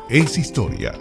es historia.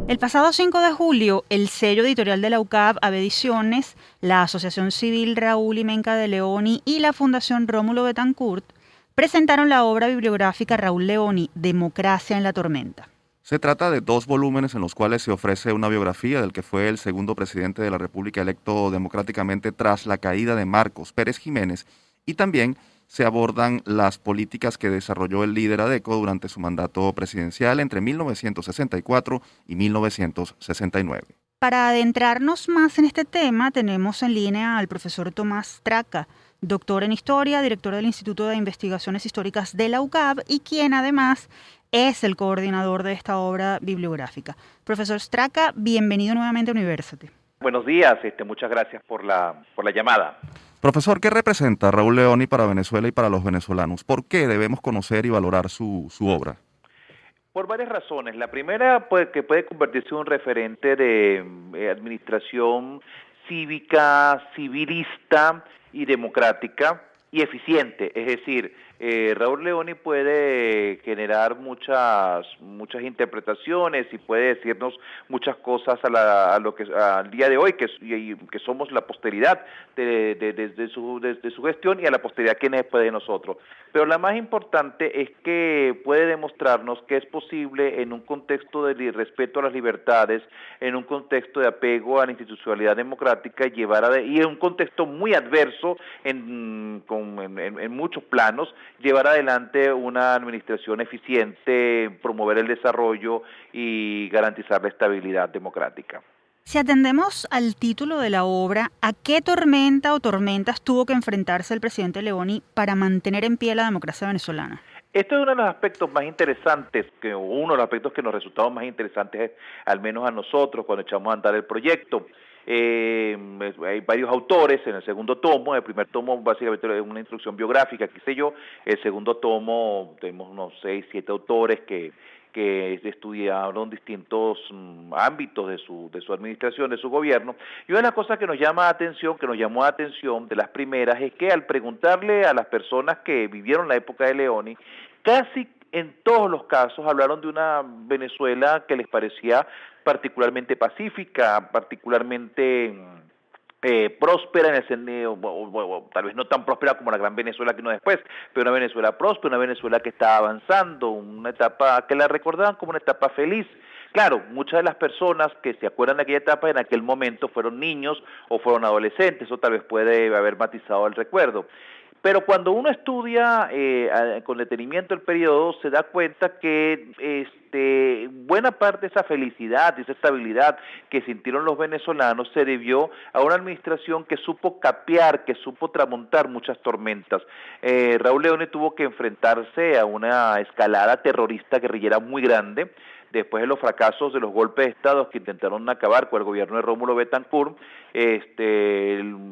El pasado 5 de julio, el sello editorial de la UCAB, AB Ediciones, la Asociación Civil Raúl y Menca de Leoni y la Fundación Rómulo Betancourt presentaron la obra bibliográfica Raúl Leoni, Democracia en la tormenta. Se trata de 2 volúmenes en los cuales se ofrece una biografía del que fue el segundo presidente de la República electo democráticamente tras la caída de Marcos Pérez Jiménez, y también se abordan las políticas que desarrolló el líder ADECO durante su mandato presidencial entre 1964 y 1969. Para adentrarnos más en este tema, tenemos en línea al profesor Tomás Straca, doctor en Historia, director del Instituto de Investigaciones Históricas de la UCAB y quien además es el coordinador de esta obra bibliográfica. Profesor Straca, bienvenido nuevamente a Universate. Buenos días, muchas gracias por la llamada. Profesor, ¿qué representa Raúl Leoni para Venezuela y para los venezolanos? ¿Por qué debemos conocer y valorar su obra? Por varias razones. La primera, pues, que puede convertirse en un referente de administración cívica, civilista y democrática y eficiente. Es decir, Raúl Leoni puede generar muchas interpretaciones y puede decirnos muchas cosas al día de hoy, que somos la posteridad de su gestión y a la posteridad quienes después de nosotros. Pero la más importante es que puede demostrarnos que es posible en un contexto de respeto a las libertades, en un contexto de apego a la institucionalidad democrática y en un contexto muy adverso en muchos planos, llevar adelante una administración eficiente, promover el desarrollo y garantizar la estabilidad democrática. Si atendemos al título de la obra, ¿a qué tormenta o tormentas tuvo que enfrentarse el presidente Leoni para mantener en pie la democracia venezolana? Esto es uno de los aspectos más interesantes, uno de los aspectos que nos resultaron más interesantes, al menos a nosotros, cuando echamos a andar el proyecto. Hay varios autores en el segundo tomo. El primer tomo básicamente es una introducción biográfica, qué sé yo. El segundo tomo tenemos unos 6, 7 autores que estudiaron distintos ámbitos de su administración, de su gobierno. Y una de las cosas que nos llamó la atención de las primeras es que al preguntarle a las personas que vivieron la época de Leoni, casi en todos los casos hablaron de una Venezuela que les parecía particularmente pacífica, particularmente próspera en el sentido, tal vez no tan próspera como la gran Venezuela que vino después, pero una Venezuela próspera, una Venezuela que estaba avanzando, una etapa que la recordaban como una etapa feliz. Claro, muchas de las personas que se acuerdan de aquella etapa en aquel momento fueron niños o fueron adolescentes, eso tal vez puede haber matizado el recuerdo. Pero cuando uno estudia con detenimiento el periodo, se da cuenta que buena parte de esa felicidad y esa estabilidad que sintieron los venezolanos se debió a una administración que supo capear, que supo tramontar muchas tormentas. Raúl Leoni tuvo que enfrentarse a una escalada terrorista guerrillera muy grande, después de los fracasos de los golpes de Estado que intentaron acabar con el gobierno de Rómulo Betancourt.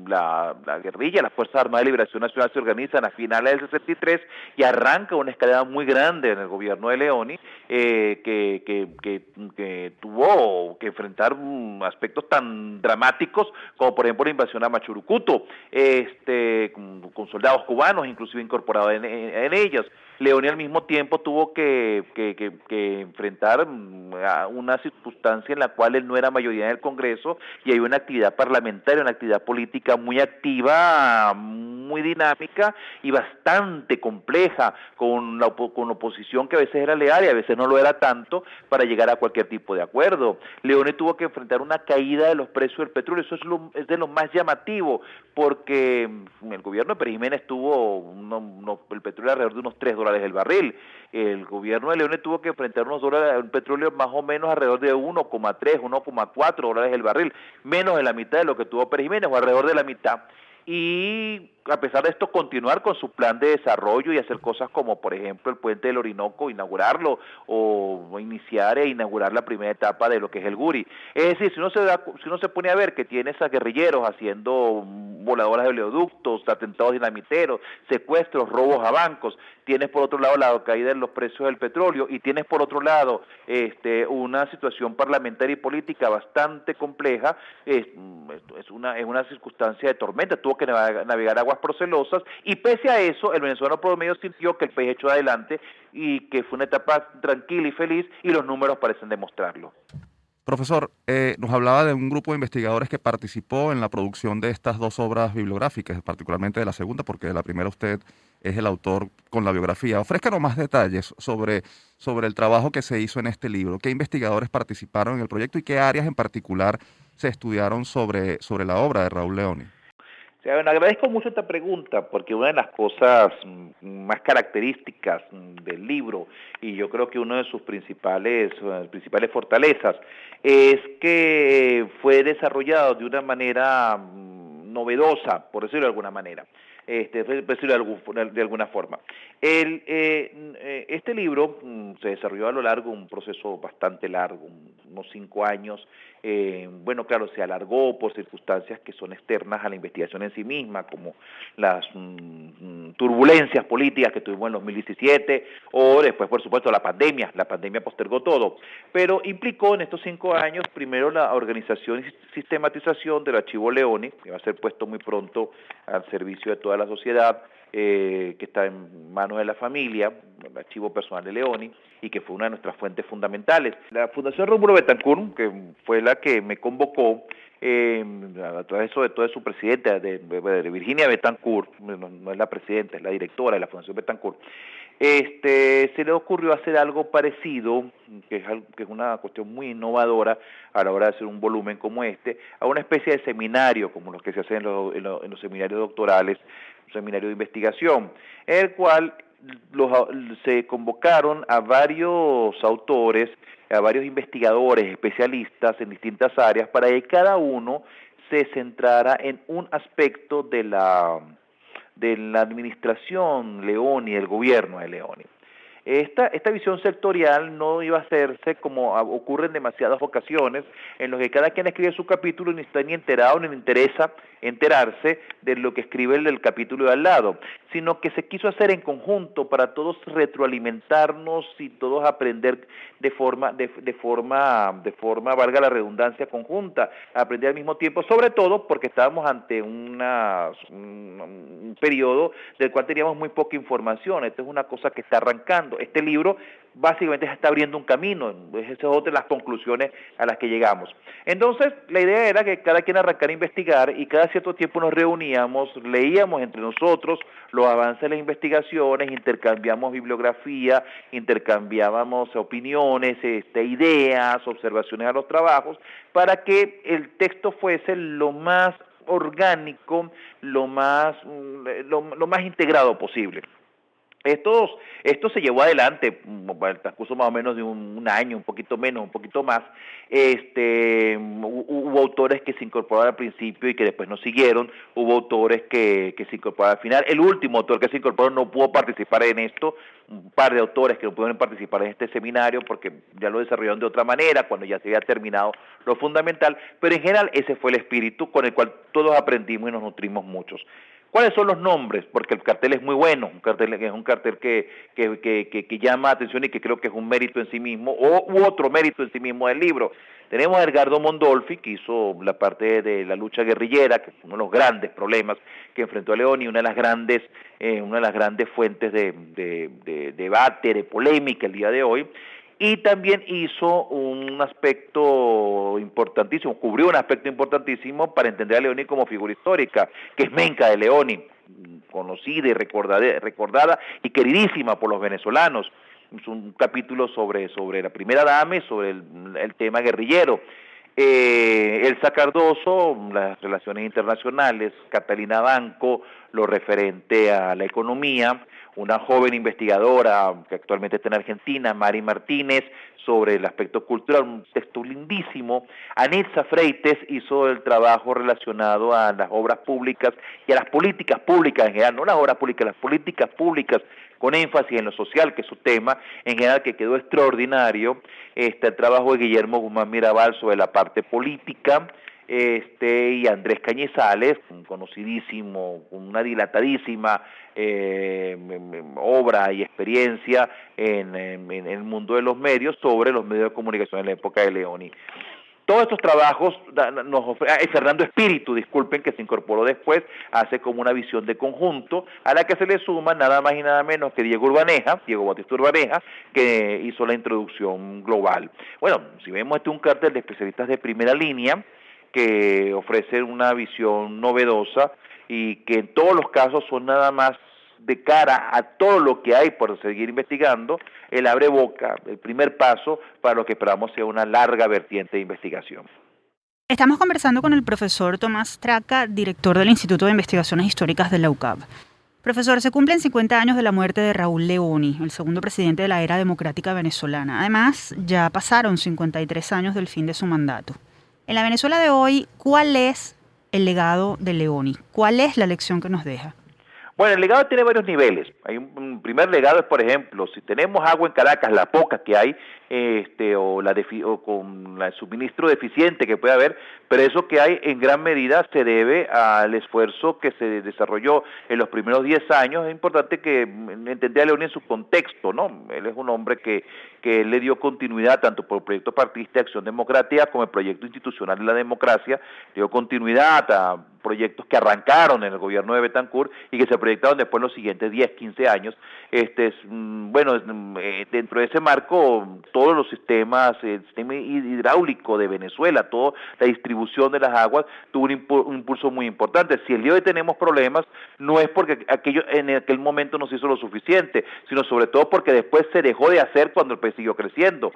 La guerrilla, las Fuerzas Armadas de Liberación Nacional se organizan a finales del 63 y arranca una escalada muy grande en el gobierno de Leoni, que tuvo que enfrentar aspectos tan dramáticos como por ejemplo la invasión a Machurucuto, con soldados cubanos inclusive incorporados en ellas. Leoni al mismo tiempo tuvo que enfrentar a una circunstancia en la cual él no era mayoría en el Congreso y hay una actividad parlamentaria, una actividad política muy activa, muy dinámica y bastante compleja, con oposición que a veces era leal y a veces no lo era tanto para llegar a cualquier tipo de acuerdo. Leoni tuvo que enfrentar una caída de los precios del petróleo, eso es de lo más llamativo, porque el gobierno de Pérez Jiménez tuvo el petróleo alrededor de unos $3 el barril. El gobierno de Leoni tuvo que enfrentar un petróleo más o menos alrededor de 1,3, 1,4 dólares el barril, menos de la mitad de lo que tuvo Pérez Jiménez, o alrededor de la mitad. Y a pesar de esto, continuar con su plan de desarrollo y hacer cosas como, por ejemplo, el puente del Orinoco, inaugurarlo, o iniciar e inaugurar la primera etapa de lo que es el Guri. Es decir, si uno se pone a ver que tienes a guerrilleros haciendo voladoras de oleoductos, atentados dinamiteros, secuestros, robos a bancos, tienes por otro lado la caída en los precios del petróleo y tienes por otro lado una situación parlamentaria y política bastante compleja, es una circunstancia de tormenta. Tuvo que navegar aguas aguas procelosas, y pese a eso, el venezolano promedio sintió que el país echó adelante y que fue una etapa tranquila y feliz, y los números parecen demostrarlo. Profesor, nos hablaba de un grupo de investigadores que participó en la producción de estas dos obras bibliográficas, particularmente de la segunda, porque de la primera usted es el autor con la biografía. Ofrézcanos más detalles sobre el trabajo que se hizo en este libro. ¿Qué investigadores participaron en el proyecto y qué áreas en particular se estudiaron sobre la obra de Raúl Leoni? Bueno, agradezco mucho esta pregunta porque una de las cosas más características del libro, y yo creo que una de sus principales fortalezas, es que fue desarrollado de una manera novedosa, por decirlo de alguna manera. Por decirlo de alguna forma. Este libro se desarrolló a lo largo de un proceso bastante largo, unos 5 años. Bueno, claro, se alargó por circunstancias que son externas a la investigación en sí misma, como las turbulencias políticas que tuvimos en 2017, o después, por supuesto, la pandemia postergó todo, pero implicó en estos 5 años, primero la organización y sistematización del archivo Leoni, que va a ser puesto muy pronto al servicio de toda la sociedad, que está en manos de la familia, el archivo personal de Leoni, y que fue una de nuestras fuentes fundamentales. La Fundación Rómulo Betancourt, que fue la que me convocó, a través sobre todo de su presidenta, de Virginia Betancourt, no es la presidenta, es la directora de la Fundación Betancourt, se le ocurrió hacer algo parecido, que es una cuestión muy innovadora a la hora de hacer un volumen como a una especie de seminario, como los que se hacen en los seminarios doctorales, un seminario de investigación, en el cual se convocaron a varios autores, a varios investigadores, especialistas en distintas áreas, para que cada uno se centrara en un aspecto de la administración Leoni, del gobierno de Leoni. Esta visión sectorial no iba a hacerse como ocurre en demasiadas ocasiones, en los que cada quien escribe su capítulo y ni está ni enterado ni le interesa enterarse de lo que escribe el del capítulo de al lado, sino que se quiso hacer en conjunto para todos retroalimentarnos y todos aprender de forma, valga la redundancia, conjunta, aprender al mismo tiempo, sobre todo porque estábamos ante un periodo del cual teníamos muy poca información. Esto es una cosa que está arrancando. Este libro básicamente está abriendo un camino, esa es otra de las conclusiones a las que llegamos. Entonces, la idea era que cada quien arrancara a investigar y cada cierto tiempo nos reuníamos, leíamos entre nosotros los avances de las investigaciones, intercambiamos bibliografía, intercambiábamos opiniones, ideas, observaciones a los trabajos, para que el texto fuese lo más orgánico, lo más integrado posible. Esto se llevó adelante, el transcurso más o menos de un año, un poquito menos, un poquito más. Hubo autores que se incorporaron al principio y que después no siguieron, hubo autores que se incorporaron al final. El último autor que se incorporó no pudo participar en esto, un par de autores que no pudieron participar en este seminario porque ya lo desarrollaron de otra manera, cuando ya se había terminado lo fundamental, pero en general ese fue el espíritu con el cual todos aprendimos y nos nutrimos muchos. ¿Cuáles son los nombres? Porque el cartel es muy bueno, es un cartel que llama la atención y que creo que es un mérito en sí mismo, u otro mérito en sí mismo del libro. Tenemos a Edgardo Mondolfi, que hizo la parte de la lucha guerrillera, que fue uno de los grandes problemas que enfrentó a Leoni, una de las grandes fuentes de debate, de polémica el día de hoy. Y también hizo un aspecto importantísimo, cubrió un aspecto importantísimo para entender a Leoni como figura histórica, que es Menca de Leoni, conocida y recordada y queridísima por los venezolanos. Es un capítulo sobre la primera dama y sobre el tema guerrillero. Elsa Cardoso, las relaciones internacionales, Catalina Banco, lo referente a la economía, una joven investigadora que actualmente está en Argentina, Mari Martínez, sobre el aspecto cultural, un texto lindísimo. Anitza Freites hizo el trabajo relacionado a las obras públicas y a las políticas públicas en general, no las obras públicas, las políticas públicas, con énfasis en lo social, que es su tema, en general, que quedó extraordinario. El trabajo de Guillermo Guzmán Mirabal sobre la parte política, y Andrés Cañizales, un conocidísimo, una dilatadísima obra y experiencia en el mundo de los medios, sobre los medios de comunicación en la época de Leoni. Todos estos trabajos Fernando Espíritu, disculpen, que se incorporó después, hace como una visión de conjunto, a la que se le suma nada más y nada menos que Diego Bautista Urbaneja, que hizo la introducción global. Bueno, si vemos un cartel de especialistas de primera línea, que ofrecen una visión novedosa y que en todos los casos son nada más de cara a todo lo que hay por seguir investigando, el abre boca, el primer paso para lo que esperamos sea una larga vertiente de investigación. Estamos conversando con el profesor Tomás Traca, director del Instituto de Investigaciones Históricas de la UCAB. Profesor, se cumplen 50 años de la muerte de Raúl Leoni, el segundo presidente de la era democrática venezolana. Además, ya pasaron 53 años del fin de su mandato. En la Venezuela de hoy, ¿cuál es el legado de Leoni? ¿Cuál es la lección que nos deja? Bueno, el legado tiene varios niveles. Hay un primer legado es, por ejemplo, si tenemos agua en Caracas, la poca que hay, o con el suministro deficiente que puede haber, pero eso que hay en gran medida se debe al esfuerzo que se desarrolló en los primeros 10 años. Es importante que entender a Leoni en su contexto, ¿no? Él es un hombre que le dio continuidad tanto por el proyecto partidista de Acción Democrática como el proyecto institucional de la democracia, dio continuidad a proyectos que arrancaron en el gobierno de Betancur y que se proyectaron después en los siguientes 10, 15 años. Dentro de ese marco, todos los sistemas, el sistema hidráulico de Venezuela, toda la distribución de las aguas, tuvo un impulso muy importante. Si el día de hoy tenemos problemas, no es porque en aquel momento no se hizo lo suficiente, sino sobre todo porque después se dejó de hacer cuando el país siguió creciendo.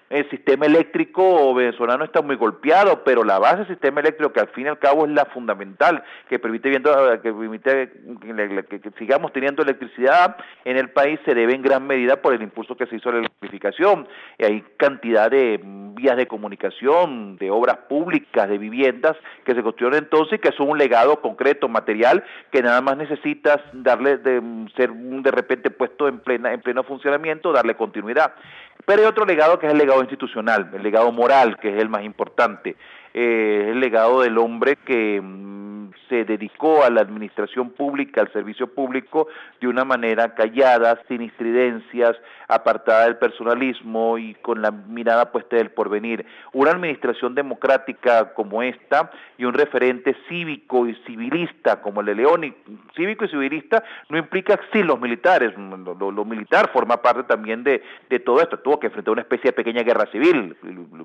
El sistema eléctrico venezolano está muy golpeado, pero la base del sistema eléctrico, que al fin y al cabo es la fundamental, que permite que sigamos teniendo electricidad en el país, se debe en gran medida por el impulso que se hizo a la electrificación. Hay cantidad de vías de comunicación, de obras públicas, de viviendas que se construyeron entonces, que son un legado concreto, material, que nada más necesitas ser de repente puesto en pleno funcionamiento, darle continuidad. Pero hay otro legado que es el legado institucional, el legado moral, que es el más importante. El legado del hombre que se dedicó a la administración pública, al servicio público, de una manera callada, sin estridencias, apartada del personalismo y con la mirada puesta del porvenir. Una administración democrática como esta y un referente cívico y civilista como el de Leoni. Cívico y civilista no implica sí los militares, lo militar forma parte también de todo esto. Tuvo que enfrentar una especie de pequeña guerra civil,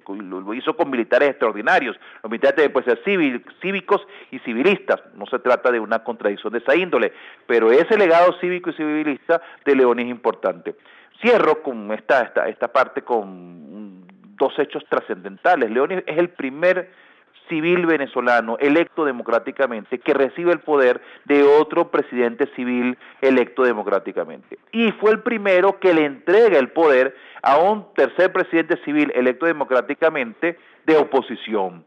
lo hizo con militares extraordinarios. Los militares pueden ser cívicos y civilistas, no se trata de una contradicción de esa índole, pero ese legado cívico y civilista de Leoni es importante. Cierro con esta parte con dos hechos trascendentales. Leoni es el primer civil venezolano electo democráticamente que recibe el poder de otro presidente civil electo democráticamente. Y fue el primero que le entrega el poder a un tercer presidente civil electo democráticamente de oposición.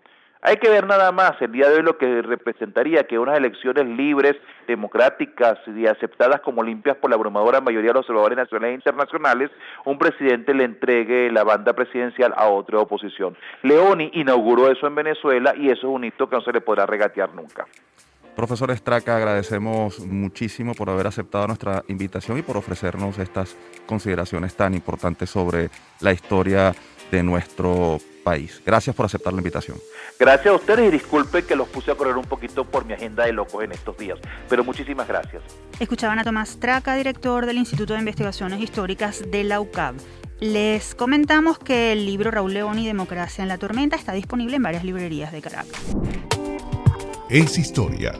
Hay que ver nada más el día de hoy lo que representaría que unas elecciones libres, democráticas y aceptadas como limpias por la abrumadora mayoría de los observadores nacionales e internacionales, un presidente le entregue la banda presidencial a otra oposición. Leoni inauguró eso en Venezuela y eso es un hito que no se le podrá regatear nunca. Profesor Traca, agradecemos muchísimo por haber aceptado nuestra invitación y por ofrecernos estas consideraciones tan importantes sobre la historia de nuestro país. Gracias por aceptar la invitación. Gracias a ustedes y disculpen que los puse a correr un poquito por mi agenda de locos en estos días, pero muchísimas gracias. Escuchaban a Tomás Traca, director del Instituto de Investigaciones Históricas de la UCAB. Les comentamos que el libro Raúl Leoni, Democracia en la Tormenta, está disponible en varias librerías de Caracas. Es historia.